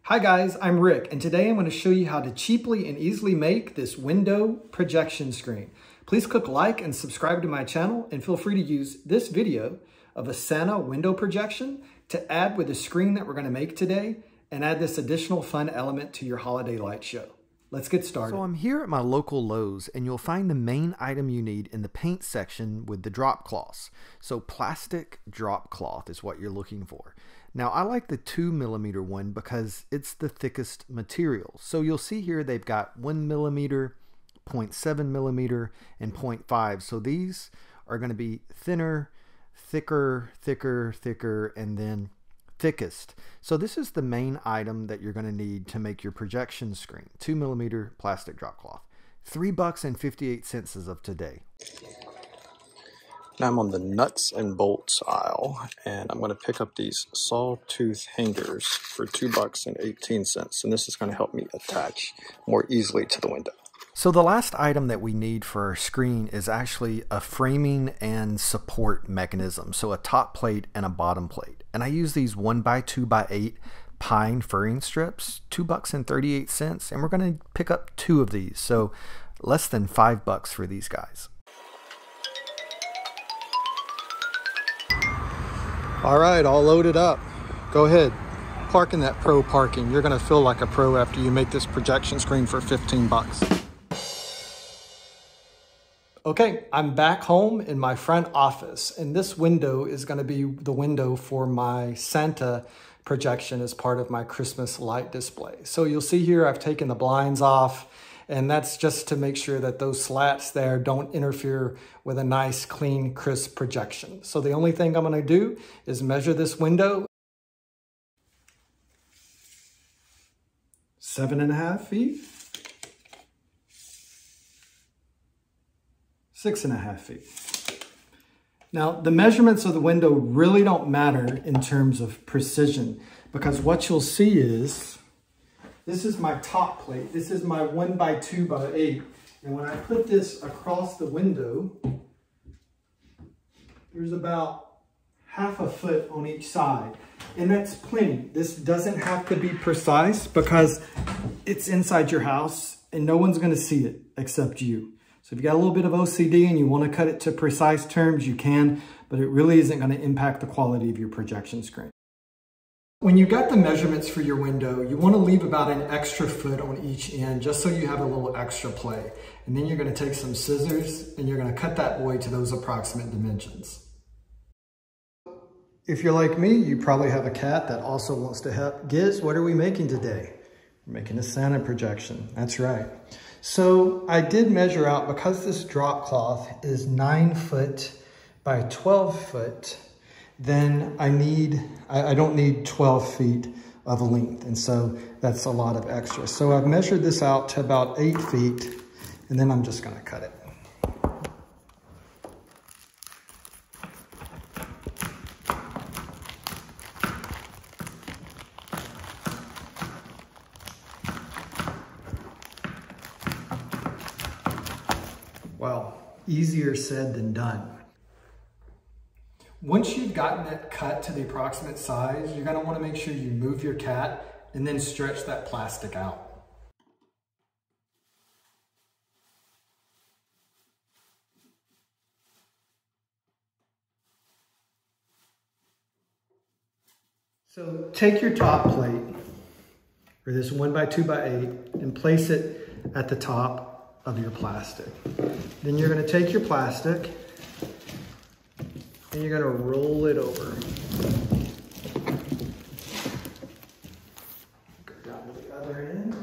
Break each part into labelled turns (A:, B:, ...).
A: Hi guys, I'm Rick, and today I'm going to show you how to cheaply and easily make this window projection screen. Please click like and subscribe to my channel, and feel free to use this video of a Santa window projection to add with the screen that we're going to make today and add this additional fun element to your holiday light show. Let's get started.
B: So I'm here at my local Lowe's, and you'll find the main item you need in the paint section with the drop cloths. So plastic drop cloth is what you're looking for. Now I like the 2mm one because it's the thickest material. So you'll see here they've got 1mm, 0.7mm, and 0.5. So these are going to be thinner, thicker, thicker, thicker, and then thickest. So this is the main item that you're going to need to make your projection screen. 2mm plastic drop cloth. $3.58 as of today.
C: Now I'm on the nuts and bolts aisle, and I'm going to pick up these sawtooth hangers for $2.18, and this is going to help me attach more easily to the window.
B: So the last item that we need for our screen is actually a framing and support mechanism. So a top plate and a bottom plate. And I use these 1x2x8 pine furring strips, $2.38, and we're going to pick up 2 of these. So less than $5 for these guys.
C: All right, all loaded up. Go ahead, park in that pro parking. You're going to feel like a pro after you make this projection screen for 15 bucks.
A: Okay, I'm back home in my front office, and this window is going to be the window for my Santa projection as part of my Christmas light display. So you'll see here I've taken the blinds off, and that's just to make sure that those slats there don't interfere with a nice, clean, crisp projection. So the only thing I'm going to do is measure this window. 7.5 feet. 6.5 feet. Now, the measurements of the window really don't matter in terms of precision, because what you'll see is, this is my top plate. This is my 1x2x8. And when I put this across the window, there's about ½ a foot on each side. And that's plenty. This doesn't have to be precise because it's inside your house and no one's going to see it except you. So if you got a little bit of OCD and you want to cut it to precise terms, you can, but it really isn't going to impact the quality of your projection screen. When you got the measurements for your window, you want to leave about an extra foot on each end just so you have a little extra play. And then you're going to take some scissors and you're going to cut that boy to those approximate dimensions. If you're like me, you probably have a cat that also wants to help. Giz, what are we making today? We're making a Santa projection. That's right. So I did measure out, because this drop cloth is 9 foot by 12 foot, then I don't need 12 feet of length. And so that's a lot of extra. So I've measured this out to about 8 feet, and then I'm just gonna cut it. Well, easier said than done. Once you've gotten it cut to the approximate size, you're going to want to make sure you move your cat and then stretch that plastic out. So take your top plate, or this 1x2x8, and place it at the top of your plastic. Then you're going to take your plastic and you're going to roll it over. Go down to the other end.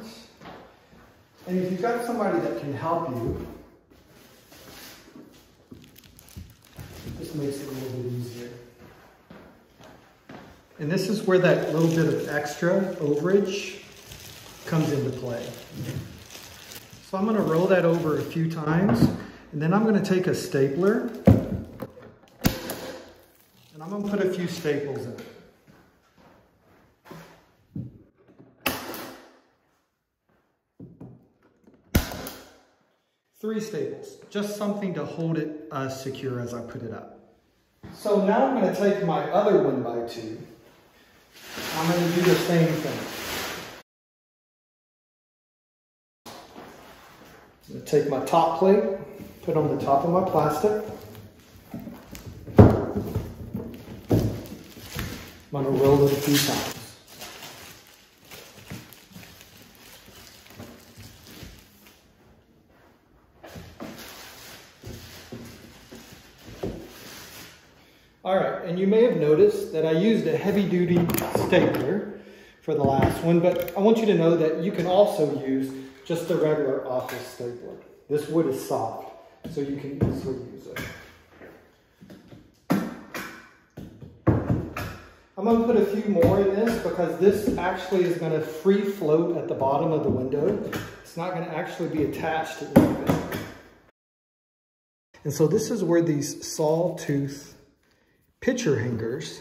A: And if you've got somebody that can help you, this makes it a little bit easier. And this is where that little bit of extra overage comes into play. So I'm going to roll that over a few times, and then I'm going to take a stapler and I'm going to put a few staples in it. 3 staples, just something to hold it secure as I put it up. So now I'm going to take my other 1x2. I'm going to do the same thing. I'm going to take my top plate, put on the top of my plastic. I'm going to roll it a few times. All right, and you may have noticed that I used a heavy-duty stapler for the last one, but I want you to know that you can also use just a regular office stapler. This wood is soft, so you can easily use it. I'm going to put a few more in this because this actually is going to free float at the bottom of the window. It's not going to actually be attached to anything. And so this is where these sawtooth picture hangers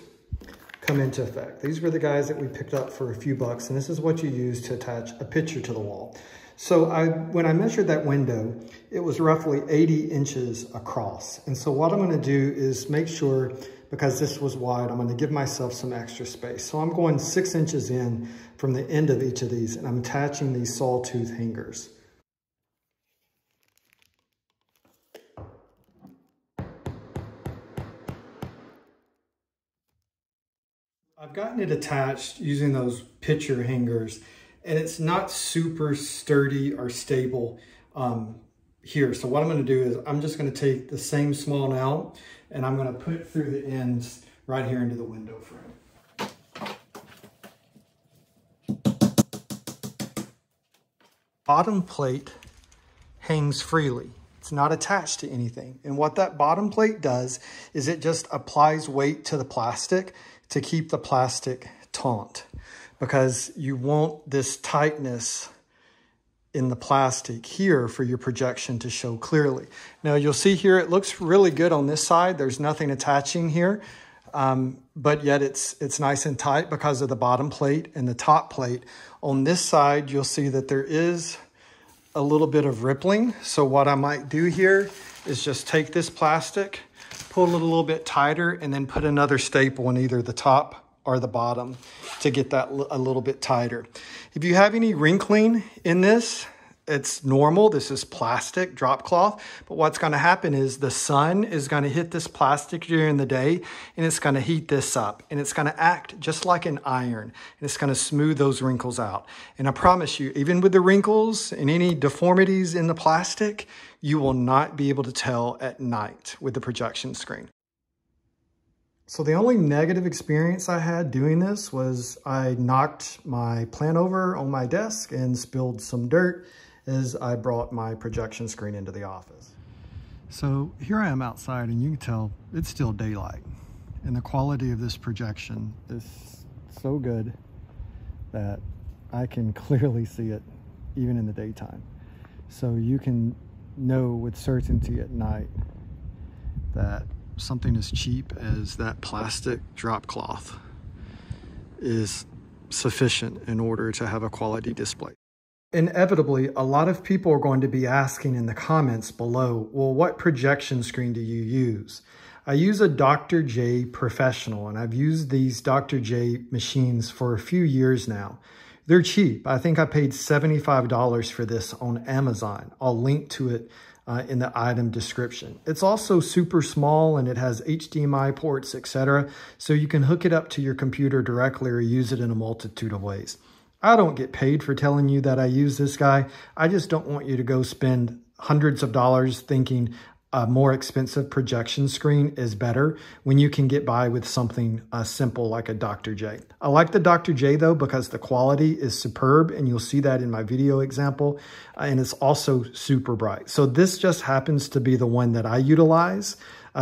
A: come into effect. These were the guys that we picked up for a few bucks, and this is what you use to attach a picture to the wall. So when I measured that window, it was roughly 80 inches across. And so what I'm going to do is make sure, because this was wide, I'm going to give myself some extra space. So I'm going 6 inches in from the end of each of these, and I'm attaching these sawtooth hangers. I've gotten it attached using those picture hangers, and it's not super sturdy or stable here. So what I'm going to do is I'm just going to take the same small nail and I'm going to put it through the ends right here into the window frame. Bottom plate hangs freely. It's not attached to anything. And what that bottom plate does is it just applies weight to the plastic to keep the plastic taut, because you want this tightness in the plastic here for your projection to show clearly. Now you'll see here, it looks really good on this side. There's nothing attaching here, but yet it's nice and tight because of the bottom plate and the top plate. On this side, you'll see that there is a little bit of rippling. So what I might do here is just take this plastic, pull it a little bit tighter, and then put another staple in either the top or the bottom to get that a little bit tighter. If you have any wrinkling in this, it's normal. This is plastic drop cloth, but what's going to happen is the sun is going to hit this plastic during the day, and it's going to heat this up, and it's going to act just like an iron, and it's going to smooth those wrinkles out. And I promise you, even with the wrinkles and any deformities in the plastic, you will not be able to tell at night with the projection screen. So the only negative experience I had doing this was I knocked my plant over on my desk and spilled some dirt as I brought my projection screen into the office. So here I am outside, and you can tell it's still daylight. And the quality of this projection is so good that I can clearly see it even in the daytime. So you can know with certainty at night that something as cheap as that plastic drop cloth is sufficient in order to have a quality display. Inevitably, a lot of people are going to be asking in the comments below, well, what projection screen do you use? I use a Dr. J Professional, and I've used these Dr. J machines for a few years now. They're cheap. I think I paid $75 for this on Amazon. I'll link to it in the item description. It's also super small, and it has HDMI ports, etc. So you can hook it up to your computer directly or use it in a multitude of ways. I don't get paid for telling you that I use this guy. I just don't want you to go spend hundreds of dollars thinking a more expensive projection screen is better when you can get by with something simple like a Dr. J. I like the Dr. J though because the quality is superb, and you'll see that in my video example, and it's also super bright. So this just happens to be the one that I utilize.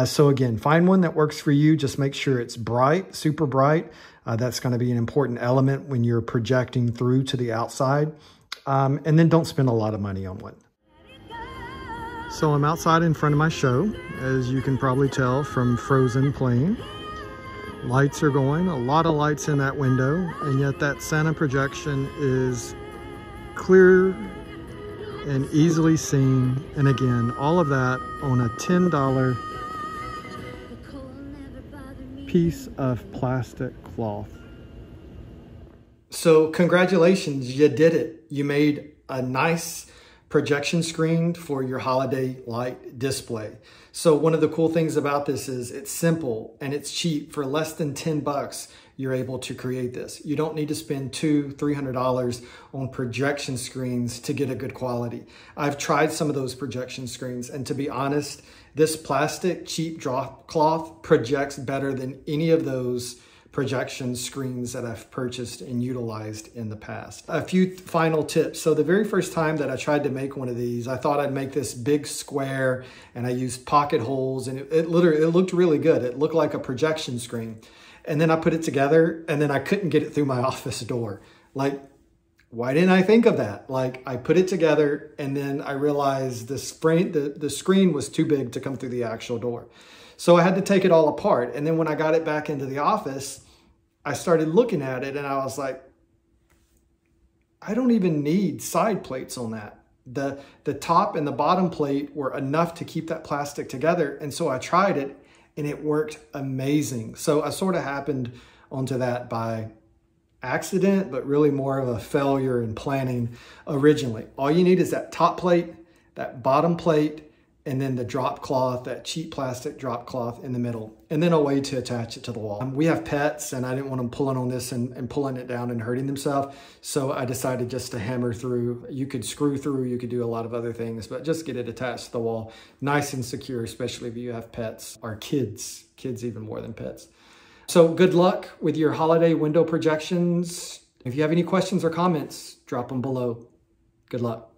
A: So again, find one that works for you. Just make sure it's bright, super bright. That's going to be an important element when you're projecting through to the outside. And then don't spend a lot of money on one. So I'm outside in front of my show, as you can probably tell from Frozen playing. Lights are going, a lot of lights in that window, and yet that Santa projection is clear and easily seen. And again, all of that on a $10 piece of plastic cloth. So congratulations, you did it. You made a nice projection screen for your holiday light display. So one of the cool things about this is it's simple and it's cheap. For less than 10 bucks, you're able to create this. You don't need to spend $200-300 on projection screens to get a good quality. I've tried some of those projection screens, and to be honest, this plastic cheap drop cloth projects better than any of those projection screens that I've purchased and utilized in the past. A few final tips. So the very first time that I tried to make one of these, I thought I'd make this big square, and I used pocket holes, and it looked really good. It looked like a projection screen. And then I put it together, and then I couldn't get it through my office door. Like, why didn't I think of that? Like, I put it together, and then I realized the screen was too big to come through the actual door. So I had to take it all apart. And then when I got it back into the office, I started looking at it, and I was like, I don't even need side plates on that. The top and the bottom plate were enough to keep that plastic together. And so I tried it, and it worked amazing. So I sort of happened onto that by accident, but really more of a failure in planning originally. All you need is that top plate, that bottom plate, and then the drop cloth, that cheap plastic drop cloth in the middle, and then a way to attach it to the wall. We have pets, and I didn't want them pulling on this and pulling it down and hurting themselves. So I decided just to hammer through. You could screw through, you could do a lot of other things, but just get it attached to the wall, nice and secure, especially if you have pets or kids even more than pets. So good luck with your holiday window projections. If you have any questions or comments, drop them below. Good luck.